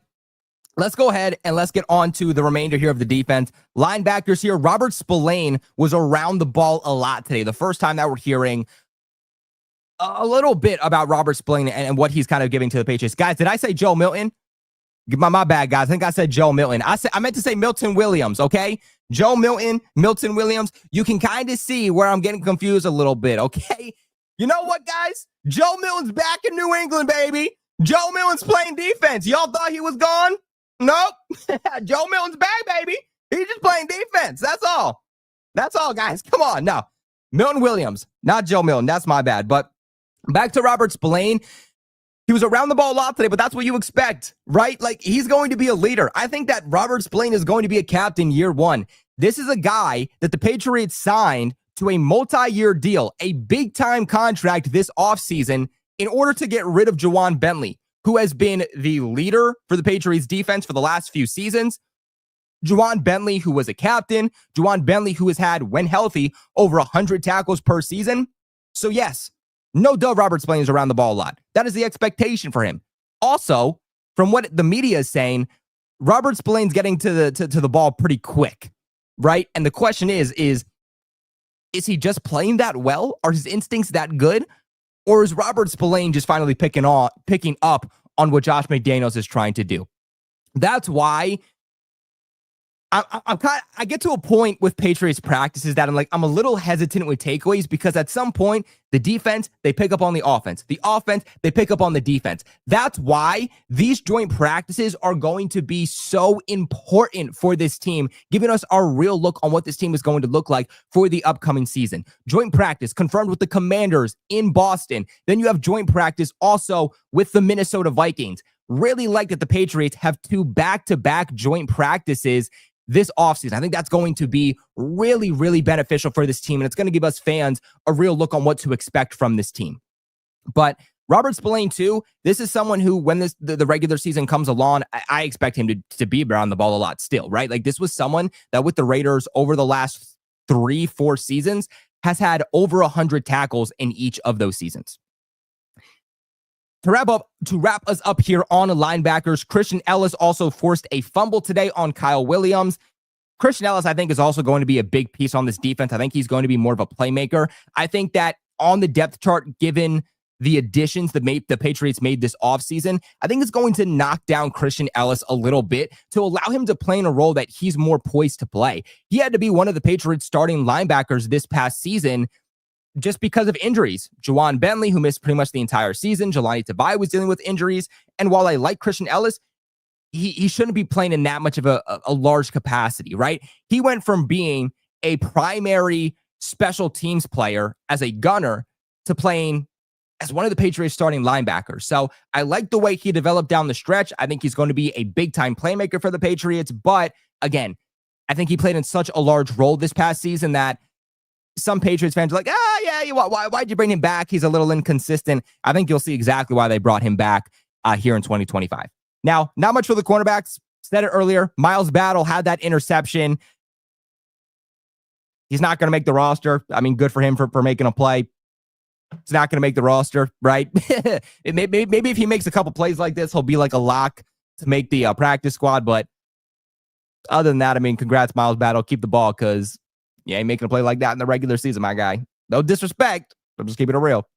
let's go ahead and let's get on to the remainder here of the defense. Linebackers here, Robert Spillane was around the ball a lot today. The first time that we're hearing a little bit about Robert Spillane and what he's kind of giving to the Patriots. Guys, did I say Joe Milton? My bad, guys. I think I said Joe Milton. I meant to say Milton Williams, okay? Joe Milton, Milton Williams. You can kind of see where I'm getting confused a little bit, okay? You know what, guys? Joe Milton's back in New England, baby. Joe Milton's playing defense. Y'all thought he was gone? Nope. Joe Milton's back, baby. He's just playing defense. That's all. That's all, guys. Come on. No. Milton Williams, not Joe Milton. That's my bad. But back to Robert Spillane. He was around the ball a lot today, but that's what you expect, right? Like, he's going to be a leader. I think that Robert Spillane is going to be a captain year one. This is a guy that the Patriots signed to a multi-year deal, a big-time contract this offseason, in order to get rid of Juwan Bentley, who has been the leader for the Patriots defense for the last few seasons. Juwan Bentley, who was a captain. Juwan Bentley, who has had, when healthy, over 100 tackles per season. So yes, no doubt Robert Spillane is around the ball a lot. That is the expectation for him. Also, from what the media is saying, Robert Spillane's getting to the ball pretty quick, right? And the question is he just playing that well? Are his instincts that good? Or is Robert Spillane just finally picking up on what Josh McDaniels is trying to do? That's why I get to a point with Patriots practices that I'm a little hesitant with takeaways, because at some point, the defense, they pick up on the offense. The offense, they pick up on the defense. That's why these joint practices are going to be so important for this team, giving us our real look on what this team is going to look like for the upcoming season. Joint practice confirmed with the Commanders in Boston. Then you have joint practice also with the Minnesota Vikings. Really like that the Patriots have 2 back-to-back joint practices this offseason. I think that's going to be really, really beneficial for this team, and it's going to give us fans a real look on what to expect from this team. But Robert Spillane, too, this is someone who, when the regular season comes along, I expect him to be around the ball a lot still, right? Like, this was someone that with the Raiders over the last 3-4 seasons has had over 100 tackles in each of those seasons. To wrap us up here on the linebackers, Christian Ellis also forced a fumble today on Kyle Williams. Christian Ellis, I think, is also going to be a big piece on this defense. I think he's going to be more of a playmaker. I think that on the depth chart, given the additions that the Patriots made this offseason, I think it's going to knock down Christian Ellis a little bit to allow him to play in a role that he's more poised to play. He had to be one of the Patriots starting linebackers this past season, just because of injuries. Juwan Bentley, who missed pretty much the entire season. Jelani Tabai was dealing with injuries. And while I like Christian Ellis, he shouldn't be playing in that much of a large capacity, right? He went from being a primary special teams player as a gunner to playing as one of the Patriots starting linebackers. So I like the way he developed down the stretch. I think he's going to be a big-time playmaker for the Patriots. But again, I think he played in such a large role this past season that some Patriots fans are like, why'd you bring him back? He's a little inconsistent. I think you'll see exactly why they brought him back here in 2025. Now, not much for the cornerbacks. Said it earlier. Miles Battle had that interception. He's not going to make the roster. I mean, good for him for making a play. He's not going to make the roster, right? maybe if he makes a couple plays like this, he'll be like a lock to make the practice squad. But other than that, I mean, congrats, Miles Battle. Keep the ball because you ain't making a play like that in the regular season, my guy. No disrespect. I'm just keeping it real.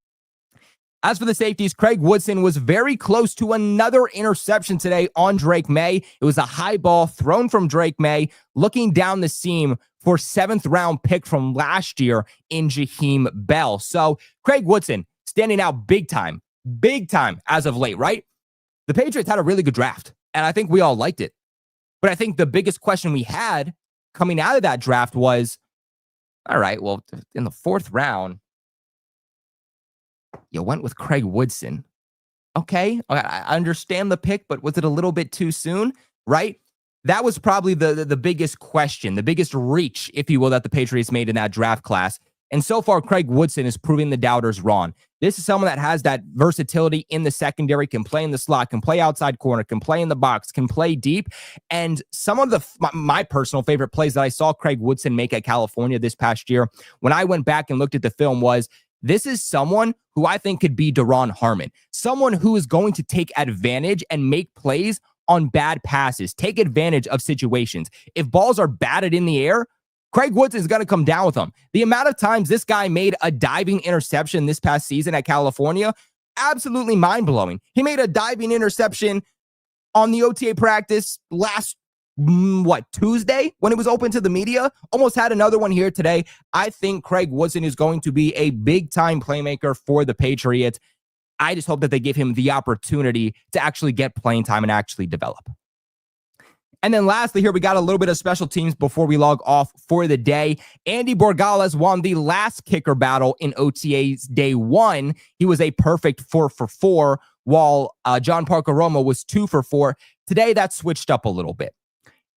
As for the safeties, Craig Woodson was very close to another interception today on Drake May. It was a high ball thrown from Drake May, looking down the seam for 7th-round pick from last year in Jaheim Bell. So Craig Woodson standing out big time as of late, right? The Patriots had a really good draft, and I think we all liked it. But I think the biggest question we had coming out of that draft was, all right, well, in the 4th round, you went with Craig Woodson. Okay, I understand the pick, but was it a little bit too soon, right? That was probably the biggest question, the biggest reach, if you will, that the Patriots made in that draft class. And so far, Craig Woodson is proving the doubters wrong. This is someone that has that versatility in the secondary, can play in the slot, can play outside corner, can play in the box, can play deep. And some of my personal favorite plays that I saw Craig Woodson make at California this past year, when I went back and looked at the film, was this is someone who I think could be Daron Harmon, someone who is going to take advantage and make plays on bad passes, take advantage of situations. If balls are batted in the air, Craig Woodson is going to come down with them. The amount of times this guy made a diving interception this past season at California, absolutely mind-blowing. He made a diving interception on the OTA practice last Tuesday when it was open to the media. Almost had another one here today. I think Craig Woodson is going to be a big-time playmaker for the Patriots. I just hope that they give him the opportunity to actually get playing time and actually develop. And then lastly here, we got a little bit of special teams before we log off for the day. Andy Borgales won the last kicker battle in OTA's day 1. He was a perfect 4 for 4, while John Parker Romo was 2 for 4. Today, that switched up a little bit.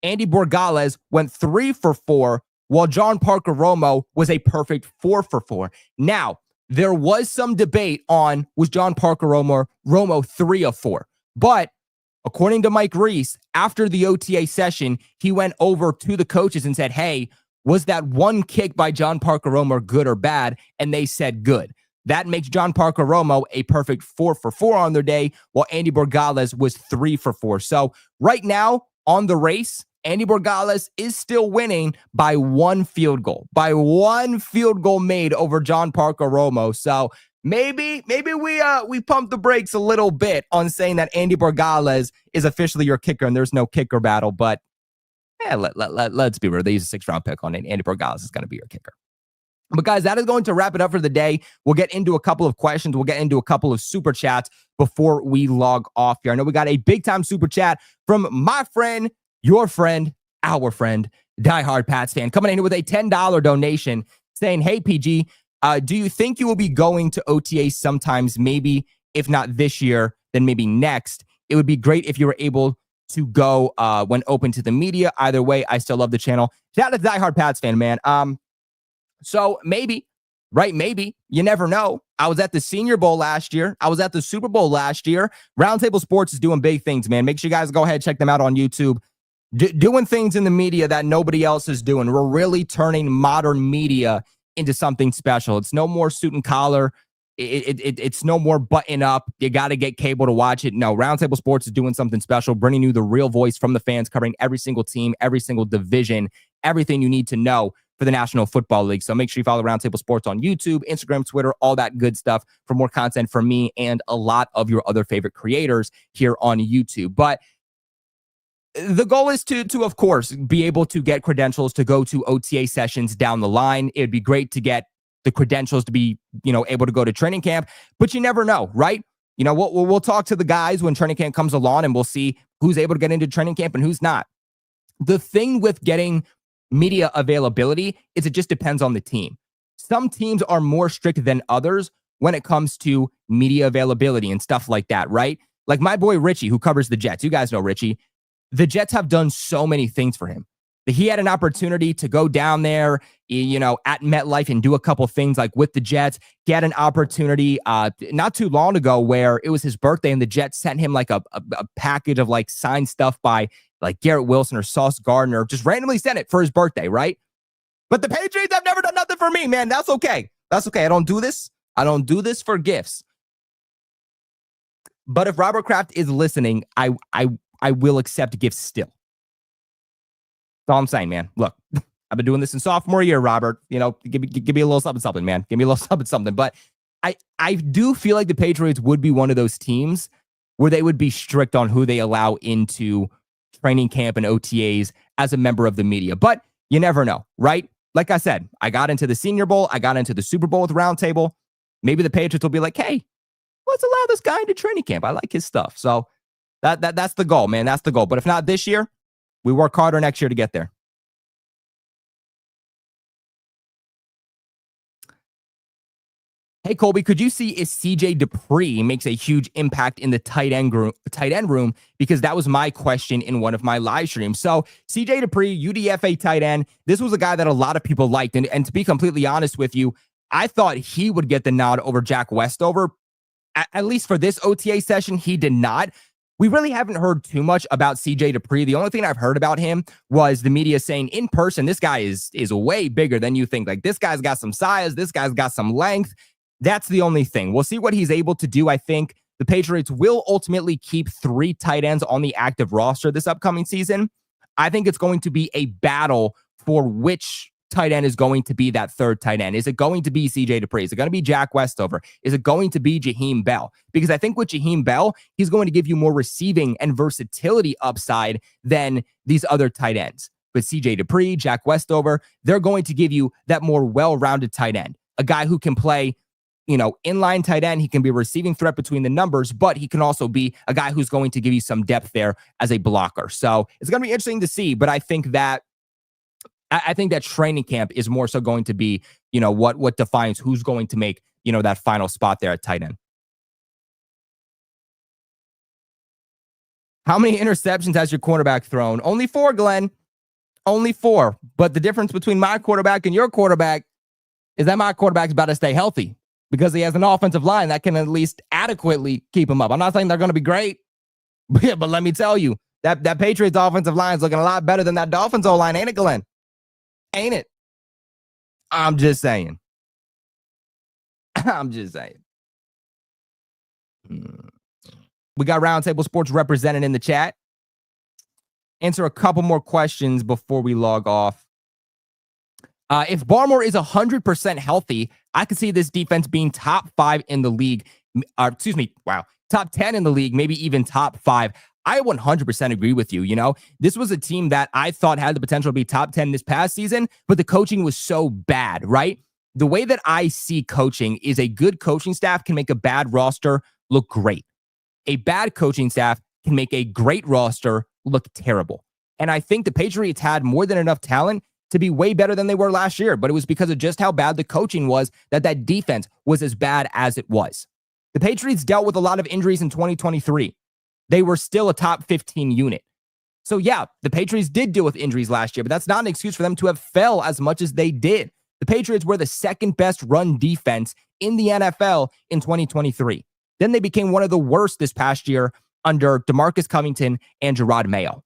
Andy Borgales went 3 for 4, while John Parker Romo was a perfect 4 for 4. Now, there was some debate on, was John Parker Romo 3 of 4? But according to Mike Reese, after the OTA session, he went over to the coaches and said, hey, was that one kick by John Parker Romo good or bad? And they said good. That makes John Parker Romo a perfect 4 for 4 on their day, while Andy Borgales was 3 for 4. So right now on the race, Andy Borgales is still winning by 1 field goal, made over John Parker Romo. So maybe we pump the brakes a little bit on saying that Andy Borgales is officially your kicker and there's no kicker battle. But let's be real. They use a 6th-round pick on it. Andy Borgales is going to be your kicker. But guys, that is going to wrap it up for the day. We'll get into a couple of questions. We'll get into a couple of super chats before we log off here. I know we got a big-time super chat from my friend, your friend, our friend, diehard Pats fan, coming in with a $10 donation saying, hey, PG, do you think you will be going to OTA sometimes, maybe if not this year, then maybe next? It would be great if you were able to go when open to the media. Either way, I still love the channel. Shout out to diehard Pats fan, man. So maybe, right? Maybe. You never know. I was at the Senior Bowl last year. I was at the Super Bowl last year. Roundtable Sports is doing big things, man. Make sure you guys go ahead and check them out on YouTube. Doing things in the media that nobody else is doing. We're really turning modern media into something special. It's no more suit and collar. It's no more button up. You got to get cable to watch it. No, Roundtable Sports is doing something special, bringing you the real voice from the fans, covering every single team, every single division, everything you need to know for the National Football League. So make sure you follow Roundtable Sports on YouTube, Instagram, Twitter, all that good stuff for more content from me and a lot of your other favorite creators here on YouTube. But the goal is to of course, be able to get credentials to go to OTA sessions down the line. It'd be great to get the credentials to be, able to go to training camp, but you never know, right? We'll talk to the guys when training camp comes along and we'll see who's able to get into training camp and who's not. The thing with getting media availability is it just depends on the team. Some teams are more strict than others when it comes to media availability and stuff like that, right? Like my boy Richie, who covers the Jets. You guys know Richie. The Jets have done so many things for him. He had an opportunity to go down there, at MetLife and do a couple things like with the Jets. He had an opportunity not too long ago where it was his birthday and the Jets sent him like a package of like signed stuff by like Garrett Wilson or Sauce Gardner, just randomly sent it for his birthday, right? But the Patriots have never done nothing for me, man. That's okay. That's okay. I don't do this for gifts. But if Robert Kraft is listening, I will accept gifts still. That's all I'm saying, man. Look, I've been doing this in sophomore year, Robert. Give me a little something, man. Give me a little something. But I do feel like the Patriots would be one of those teams where they would be strict on who they allow into training camp and OTAs as a member of the media. But you never know, right? Like I said, I got into the Senior Bowl. I got into the Super Bowl with Roundtable. Maybe the Patriots will be like, hey, let's allow this guy into training camp. I like his stuff. So that's the goal, man. That's the goal. But if not this year, we work harder next year to get there. Hey, Colby, could you see if CJ Dupree makes a huge impact in the tight end room? Because that was my question in one of my live streams. So CJ Dupree, UDFA tight end, this was a guy that a lot of people liked. And to be completely honest with you, I thought he would get the nod over Jack Westover. At least for this OTA session, he did not. We really haven't heard too much about CJ Dupree. The only thing I've heard about him was the media saying in person, this guy is way bigger than you think. Like, this guy's got some size. This guy's got some length. That's the only thing. We'll see what he's able to do. I think the Patriots will ultimately keep 3 tight ends on the active roster this upcoming season. I think it's going to be a battle for which tight end is going to be that third tight end. Is it going to be CJ Dupree? Is it going to be Jack Westover? Is it going to be Jaheim Bell? Because I think with Jaheim Bell, he's going to give you more receiving and versatility upside than these other tight ends. But CJ Dupree, Jack Westover, they're going to give you that more well-rounded tight end. A guy who can play, inline tight end. He can be a receiving threat between the numbers, but he can also be a guy who's going to give you some depth there as a blocker. So it's going to be interesting to see, but I think that training camp is more so going to be, what defines who's going to make, that final spot there at tight end. How many interceptions has your quarterback thrown? Only 4, Glenn. Only 4. But the difference between my quarterback and your quarterback is that my quarterback's about to stay healthy because he has an offensive line that can at least adequately keep him up. I'm not saying they're going to be great, but let me tell you, that Patriots offensive line is looking a lot better than that Dolphins O-line, ain't it, Glenn? Ain't it? I'm just saying. We got Roundtable Sports represented in the chat. Answer a couple more questions before we log off. If Barmore is 100% healthy, I could see this defense being top 5 in the league. Top 10 in the league, maybe even top 5. I 100% agree with you. This was a team that I thought had the potential to be top 10 this past season, but the coaching was so bad, right? The way that I see coaching is a good coaching staff can make a bad roster look great. A bad coaching staff can make a great roster look terrible. And I think the Patriots had more than enough talent to be way better than they were last year, but it was because of just how bad the coaching was that defense was as bad as it was. The Patriots dealt with a lot of injuries in 2023. They were still a top 15 unit. So yeah, the Patriots did deal with injuries last year, but that's not an excuse for them to have fell as much as they did. The Patriots were the second best run defense in the NFL in 2023. Then they became one of the worst this past year under DeMarcus Covington and Gerard Mayo.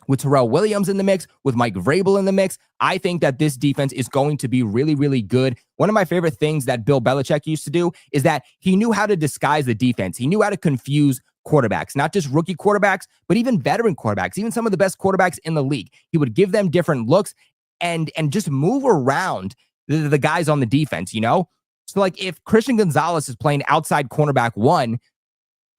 With Terrell Williams in the mix, with Mike Vrabel in the mix, I think that this defense is going to be really, really good. One of my favorite things that Bill Belichick used to do is that he knew how to disguise the defense. He knew how to confuse quarterbacks, not just rookie quarterbacks, but even veteran quarterbacks, even some of the best quarterbacks in the league. He would give them different looks and just move around the guys on the defense, So like if Christian Gonzalez is playing outside cornerback 1,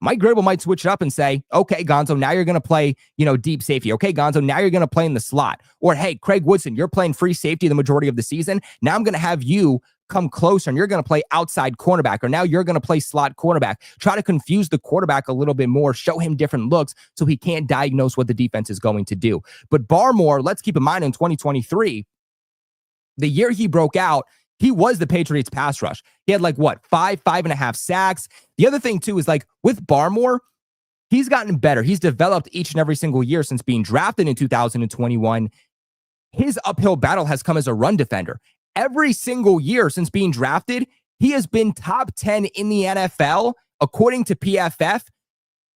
Mike Vrabel might switch it up and say, okay, Gonzo, now you're going to play, deep safety. Okay, Gonzo, now you're going to play in the slot. Or, hey, Craig Woodson, you're playing free safety the majority of the season. Now I'm going to have you come closer and you're going to play outside cornerback, or now you're going to play slot cornerback. Try to confuse the quarterback a little bit more, show him different looks so he can't diagnose what the defense is going to do. But Barmore, let's keep in mind in 2023, the year he broke out, he was the Patriots pass rush. He had like what, 5.5 sacks. The other thing too is like with Barmore, he's gotten better. He's developed each and every single year since being drafted in 2021. His uphill battle has come as a run defender. Every single year since being drafted, he has been top 10 in the NFL, according to PFF,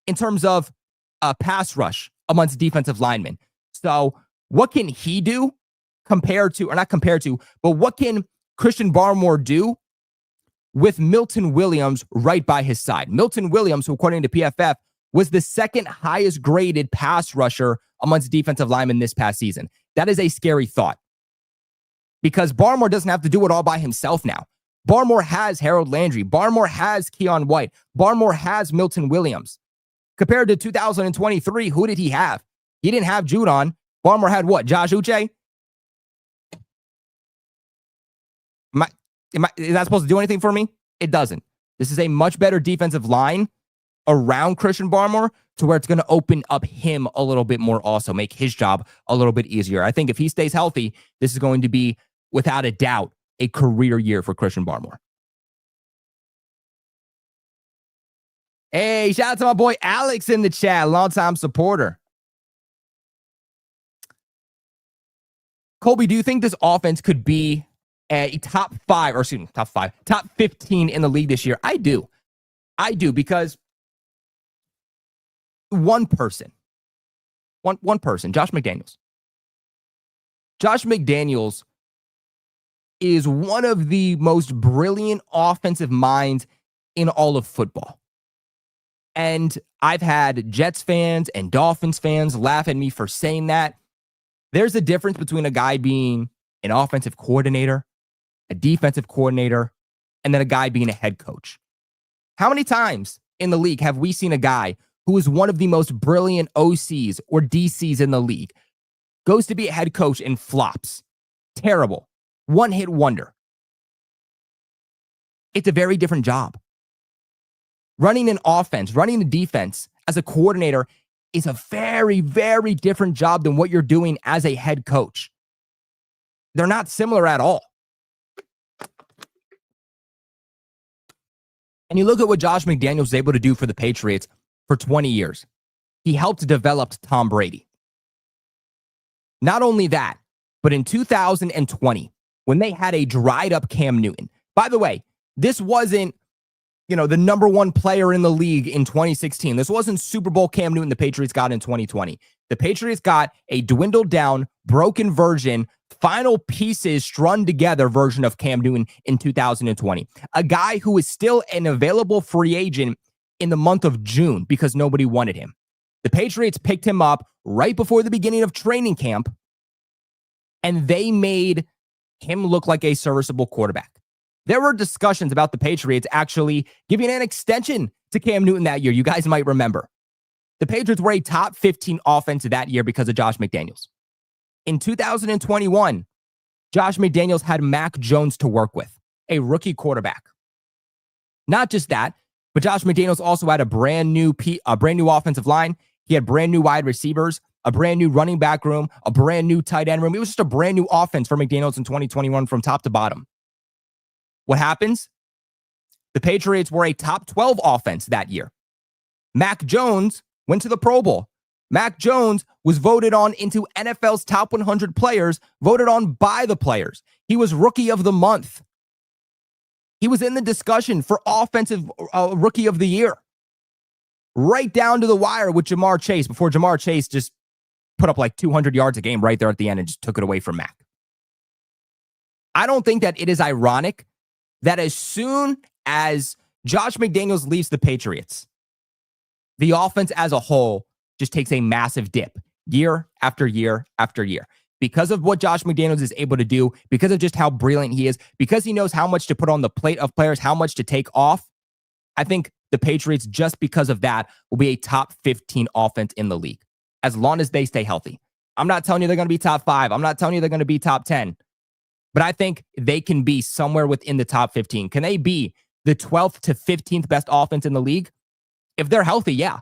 in terms of pass rush amongst defensive linemen. So what can he do compared to, or not compared to, but what can Christian Barmore do with Milton Williams right by his side? Milton Williams, who according to PFF, was the second highest graded pass rusher amongst defensive linemen this past season. That is a scary thought because Barmore doesn't have to do it all by himself now. Barmore has Harold Landry. Barmore has Keon White. Barmore has Milton Williams. Compared to 2023, who did he have? He didn't have Judon. Barmore had what? Josh Uche? Is that supposed to do anything for me? It doesn't. This is a much better defensive line around Christian Barmore to where it's going to open up him a little bit more also, make his job a little bit easier. I think if he stays healthy, this is going to be, without a doubt, a career year for Christian Barmore. Hey, shout out to my boy Alex in the chat, longtime supporter. Colby, do you think this offense could be a top 15 in the league this year? I do. Because one person, Josh McDaniels. Josh McDaniels is one of the most brilliant offensive minds in all of football. And I've had Jets fans and Dolphins fans laugh at me for saying that. There's a difference between a guy being an offensive coordinator, a defensive coordinator, and then a guy being a head coach. How many times in the league have we seen a guy who is one of the most brilliant OCs or DCs in the league, goes to be a head coach and flops? Terrible. One-hit wonder. It's a very different job. Running an offense, running a defense as a coordinator is a very, very different job than what you're doing as a head coach. They're not similar at all. And you look at what Josh McDaniels was able to do for the Patriots for 20 years. He helped develop Tom Brady. Not only that, but in 2020, when they had a dried up Cam Newton. By the way, this wasn't, the number one player in the league in 2016. This wasn't Super Bowl Cam Newton the Patriots got in 2020. The Patriots got a dwindled down, broken version, final pieces strung together version of Cam Newton in 2020. A guy who is still an available free agent in the month of June because nobody wanted him. The Patriots picked him up right before the beginning of training camp, and they made him look like a serviceable quarterback. There were discussions about the Patriots actually giving an extension to Cam Newton that year. You guys might remember. The Patriots were a top 15 offense that year because of Josh McDaniels. In 2021, Josh McDaniels had Mac Jones to work with, a rookie quarterback. Not just that, but Josh McDaniels also had a brand new offensive line. He had brand new wide receivers, a brand new running back room, a brand new tight end room. It was just a brand new offense for McDaniels in 2021 from top to bottom. What happens? The Patriots were a top 12 offense that year. Mac Jones went to the Pro Bowl. Mac Jones was voted on into NFL's top 100 players, voted on by the players. He was Rookie of the Month. He was in the discussion for Offensive Rookie of the Year. Right down to the wire with Jamar Chase before Jamar Chase just put up like 200 yards a game right there at the end and just took it away from Mac. I don't think that it is ironic that as soon as Josh McDaniels leaves the Patriots, the offense as a whole just takes a massive dip year after year after year. Because of what Josh McDaniels is able to do, because of just how brilliant he is, because he knows how much to put on the plate of players, how much to take off, I think the Patriots, just because of that, will be a top 15 offense in the league, as long as they stay healthy. I'm not telling you they're going to be top 5. I'm not telling you they're going to be top 10. but I think they can be somewhere within the top 15. Can they be the 12th to 15th best offense in the league? If they're healthy, yeah.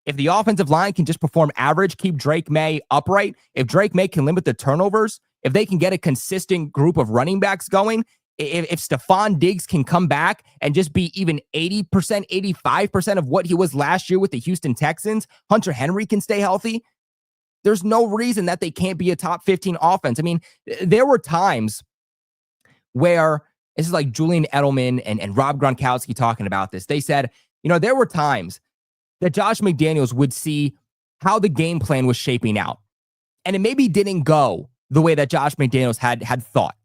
If the offensive line can just perform average, keep Drake May upright, if Drake May can limit the turnovers, if they can get a consistent group of running backs going, if Stefon Diggs can come back and just be even 80%, 85% of what he was last year with the Houston Texans, Hunter Henry can stay healthy, there's no reason that they can't be a top 15 offense. I mean, there were times where, this is like Julian Edelman and Rob Gronkowski talking about this. They said, there were times that Josh McDaniels would see how the game plan was shaping out. And it maybe didn't go the way that Josh McDaniels had thought.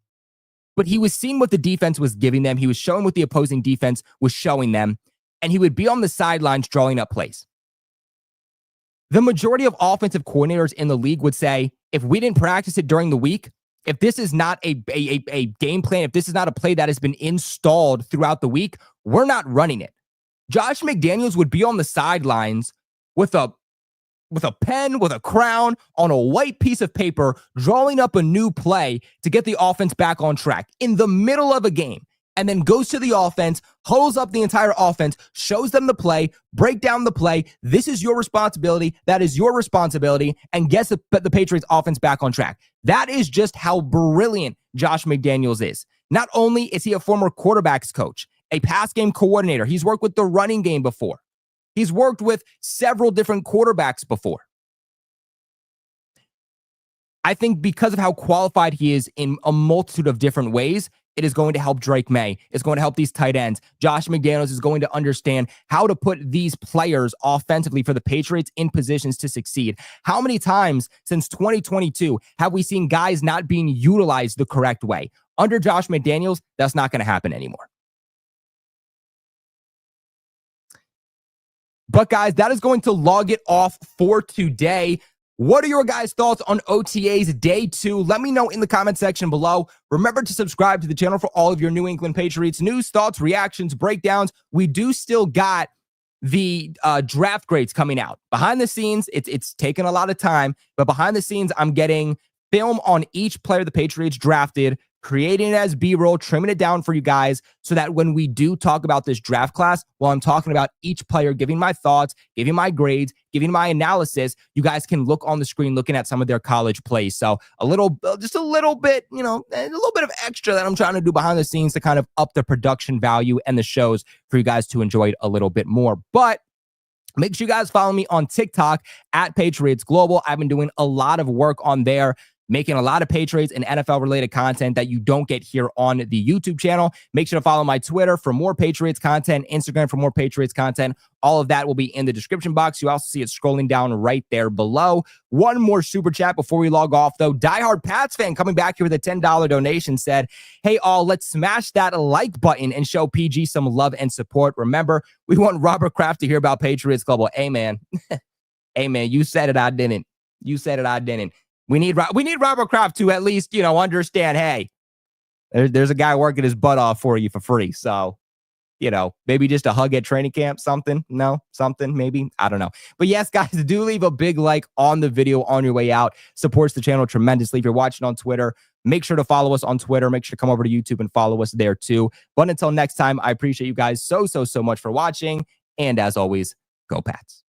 But he was seeing what the defense was giving them. He was showing what the opposing defense was showing them. And he would be on the sidelines drawing up plays. The majority of offensive coordinators in the league would say, if we didn't practice it during the week, if this is not a game plan, if this is not a play that has been installed throughout the week, we're not running it. Josh McDaniels would be on the sidelines with a pen, with a crown, on a white piece of paper, drawing up a new play to get the offense back on track in the middle of a game, and then goes to the offense, huddles up the entire offense, shows them the play, break down the play. This is your responsibility. That is your responsibility, and gets the Patriots offense back on track. That is just how brilliant Josh McDaniels is. Not only is he a former quarterbacks coach, a pass game coordinator, he's worked with the running game before. He's worked with several different quarterbacks before. I think because of how qualified he is in a multitude of different ways, it is going to help Drake May. It's going to help these tight ends. Josh McDaniels is going to understand how to put these players offensively for the Patriots in positions to succeed. How many times since 2022 have we seen guys not being utilized the correct way? Under Josh McDaniels, that's not going to happen anymore. But guys, that is going to log it off for today. What are your guys' thoughts on OTAs day 2? Let me know in the comment section below. Remember to subscribe to the channel for all of your New England Patriots news, thoughts, reactions, breakdowns. We do still got the draft grades coming out. Behind the scenes, it's taken a lot of time, but behind the scenes, I'm getting film on each player the Patriots drafted, creating it as B-roll, trimming it down for you guys so that when we do talk about this draft class, while I'm talking about each player, giving my thoughts, giving my grades, giving my analysis, you guys can look on the screen looking at some of their college plays. So just a little bit, a little bit of extra that I'm trying to do behind the scenes to kind of up the production value and the shows for you guys to enjoy it a little bit more. But make sure you guys follow me on TikTok at Patriots Global. I've been doing a lot of work on there, making a lot of Patriots and NFL-related content that you don't get here on the YouTube channel. Make sure to follow my Twitter for more Patriots content, Instagram for more Patriots content. All of that will be in the description box. You also see it scrolling down right there below. One more super chat before we log off, though. Diehard Pats fan coming back here with a $10 donation said, hey, all, let's smash that like button and show PG some love and support. Remember, we want Robert Kraft to hear about Patriots Global. Hey, man. Hey, man, you said it, I didn't. You said it, I didn't. We need Robert Kraft to at least, understand, hey, there's a guy working his butt off for you for free. So, maybe just a hug at training camp, something. No, something, maybe. I don't know. But yes, guys, do leave a big like on the video on your way out. Supports the channel tremendously. If you're watching on Twitter, make sure to follow us on Twitter. Make sure to come over to YouTube and follow us there too. But until next time, I appreciate you guys so much for watching. And as always, go Pats.